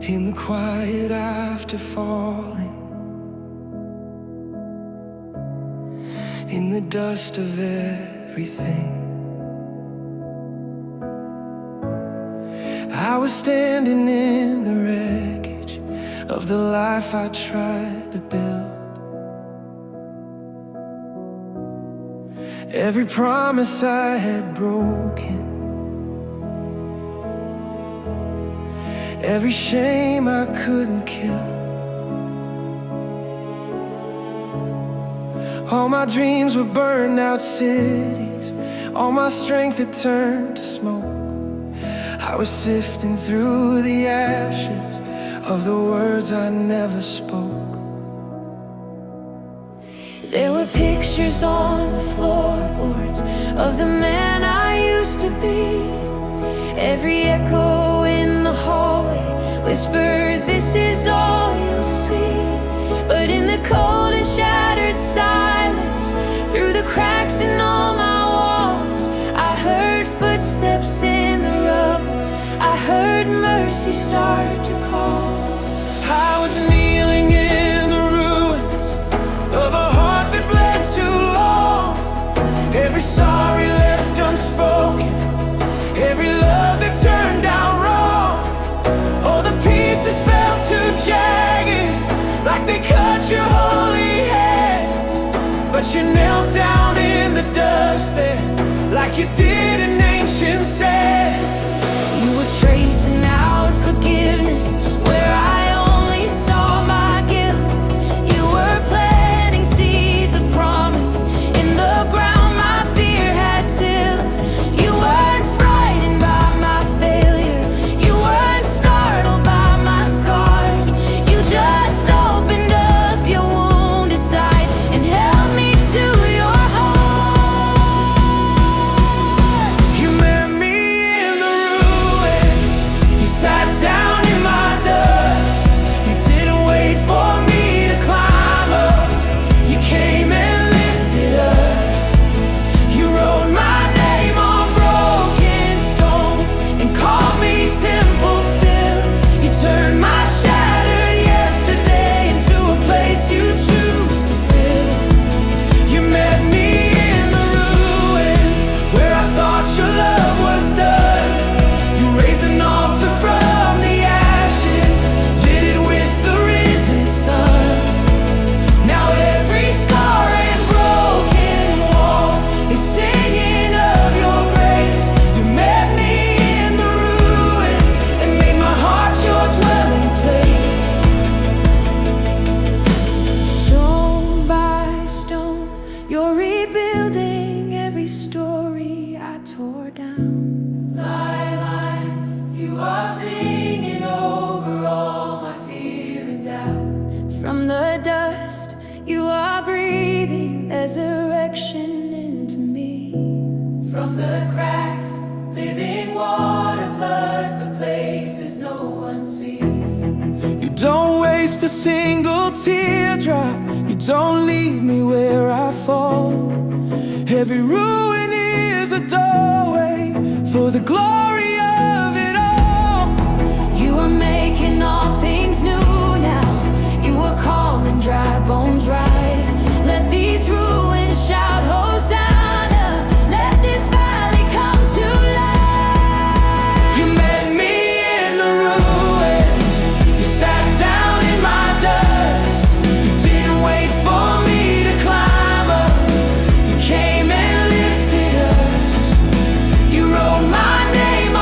in the quiet after falling, in the dust of everything. I was standing in the wreckage of the life I tried to build. Every promise I had broken, every shame I couldn't kill. All my dreams were burned out cities, all my strength had turned to smoke. I was sifting through the ashes of the words I never spoke. There were pictures on the floorboards of the man I used to be. Every echo in the hallway whispered, this is all you'll see. But in the cold and shattered silence, through the cracks in all my walls, I heard footsteps in the rubble. I heard mercy start to call. I was kneeling in the ruins of a heart that bled too long. Every sorry left unspoken, every love that turned out wrong. All the pieces fell too jagged, like they cut your holy hands. But you knelt down in the dust there, like you did in ancient sand. You were tracing out forgiveness where I only saw my guilt. You were planting seeds of promise in the ground my fear had tilled. You weren't frightened by my failure, you weren't startled by my scars. You just opened up your wounded side and held me to your heart. You met me in the ruins, you sat down in my dust. You didn't wait for me to climb up, you came and lifted us. You wrote my name on broken stones and called me temple still. You turned my shattered yesterday into a place you choose to fill. You met me in the ruins where I thought your love was done. You raised an altar from the ashes, lit it with the risen sun. Now every scar and broken wall is singing of your grace. You met me in the ruins and made my heart your dwelling place. Stone by stone, you're rebuilding every story I tore down. Lie, lie, you are singing over all my fear and doubt. From the dust, you are breathing resurrection into me. From the cracks, living water floods the places no one sees. You don't waste a single teardrop, you don't leave me where I fall. Every ruin is a doorway for the glory of it all. You are making all things new now. You are calling dry bones rise. Let these ruins shout Hosanna. Let this valley come to life. You met me in the ruins, you sat down in my dust. You didn't wait for me to climb up, you came and lifted us. You wrote my name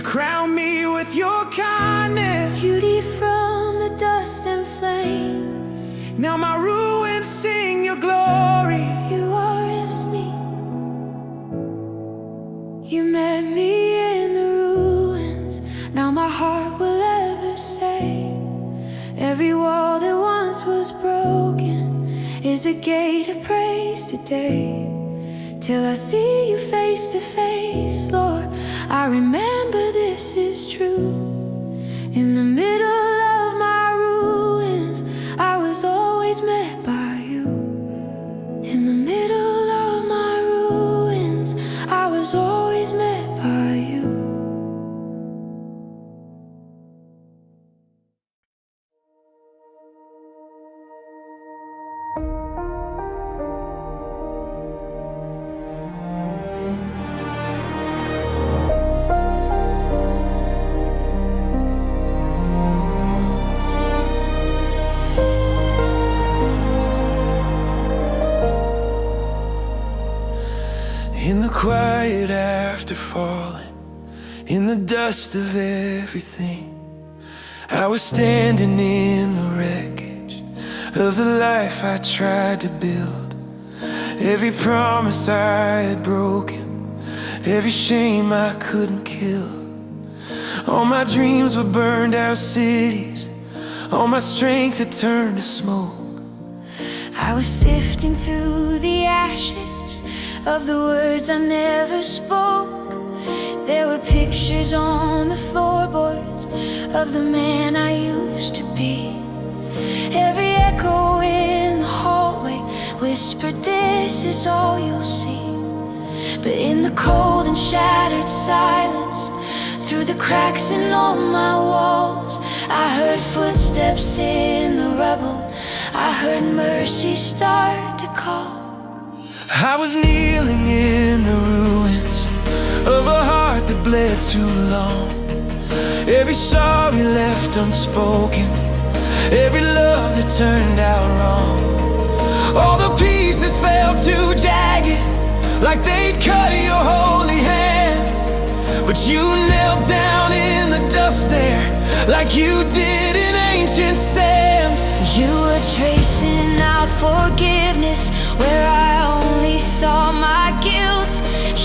You crown me with your kindness, beauty from the dust and flame. now my ruins sing your glory. You are as me. You met me in the ruins, now my heart will ever say, every wall that once was broken is a gate of praise today. Till I see you face to face, Lord, I remember this is true. In the middle of my ruins, I was always met by you. In the middle of my ruins, I was always met by you. In the quiet after falling, in the dust of everything, I was standing in the wreckage of the life I tried to build. Every promise I had broken, every shame I couldn't kill. All my dreams were burned out cities, all my strength had turned to smoke. I was sifting through the ashes of the words I never spoke. There were pictures on the floorboards of the man I used to be. Every echo in the hallway whispered, this is all you'll see. But in the cold and shattered silence, through the cracks in all my walls, I heard footsteps in the rubble, I heard mercy start to call. I was kneeling in the ruins of a heart that bled too long. Every sorry left unspoken, every love that turned out wrong. All the pieces fell too jagged, like they'd cut your holy hands. But you knelt down in the dust there, like you did in ancient sand. You were tracing out forgiveness where I only saw my guilt.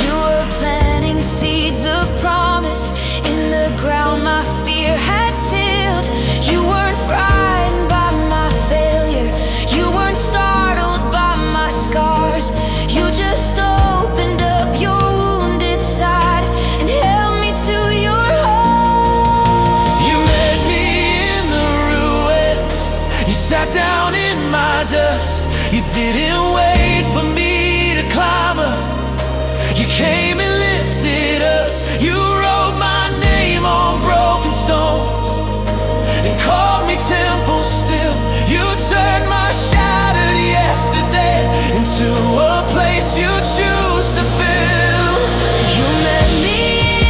You were planting seeds of promise in the ground my fear had tilled. You weren't frightened by my failure, you weren't startled by my scars. You just opened up your wounded side and held me to your heart. You met me in the ruins, you sat down in my dust. You didn't wait for me to climb up, you came and lifted us. You wrote my name on broken stones and called me temple still. You turned my shattered yesterday into a place you choose to fill. You met me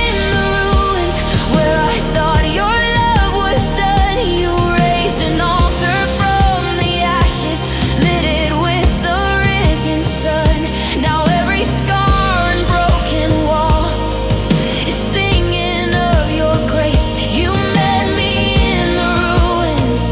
in the ruins where I thought your love was done. You raised an altar from the ashes, lit it with the risen sun. Now every scar and broken wall is singing of your grace. You met me in the ruins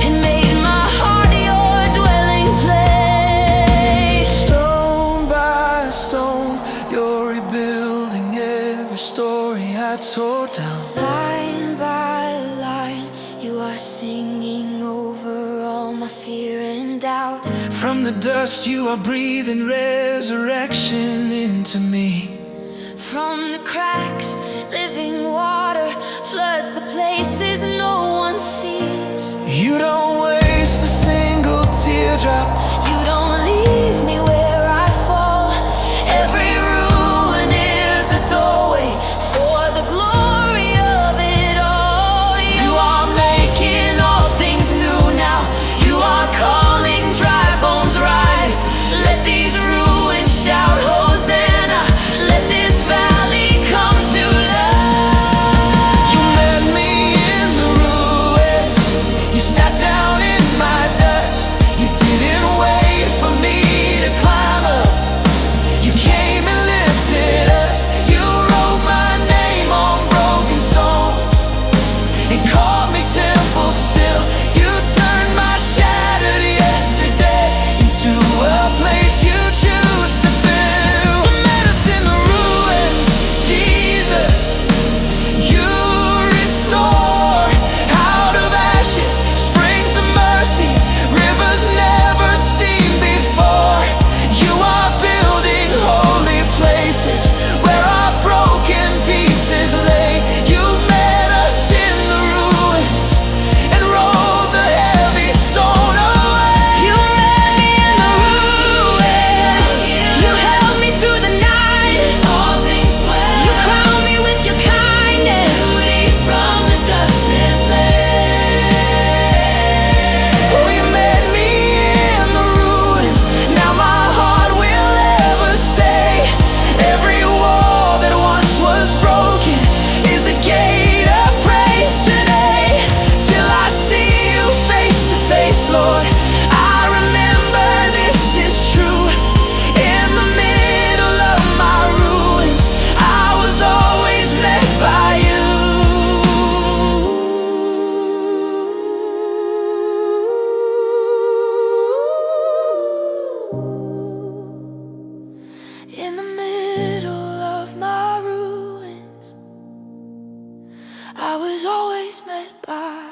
and made my heart your dwelling place. Stone by stone, you're rebuilding every story I tore down. Line by line, you are singing over all my fear and doubt. From the dust you are breathing resurrection into me. From the cracks, living water floods the places no one sees. You don't waste a single teardrop. You don't leave me where I fall. Every ruin is a doorway for the glory of it all. You are making all things new now. You are calling dry bones rise. Let these ruins shout Hosanna. Let this valley come to life. You met me in the ruins, you sat down in my dust. You didn't eyes met by